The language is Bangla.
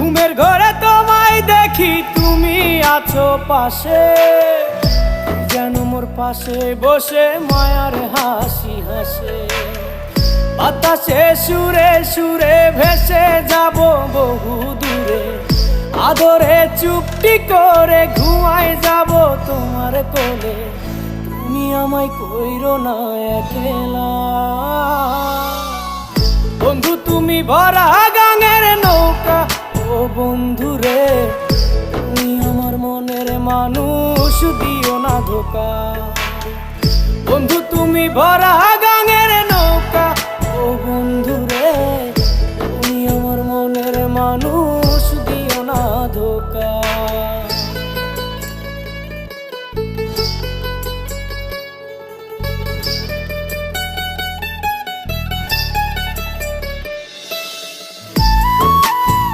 ঘুমের ঘরে তোমায় দেখি তুমি আছো পাশে, যেন মোর পাশে বসে মায়ার হাসি হাসে। বাতাসে সুরে সুরে ভেসে যাব বহু দূরে, আদরে চুপটি করে ঘুমায় যাব তোমার কোলে। তুমি আমায় কইরো না একলা বন্ধু, তুমি ভরা গাঙের নৌকা। ও বন্ধু রে, তুমি আমার মনের মানুষ, দিও না ধোকা। বন্ধু তুমি ভরা গাঙের নৌকা। ও বন্ধু রে, তুমি আমার মনের মানুষ, দিও না ধোকা।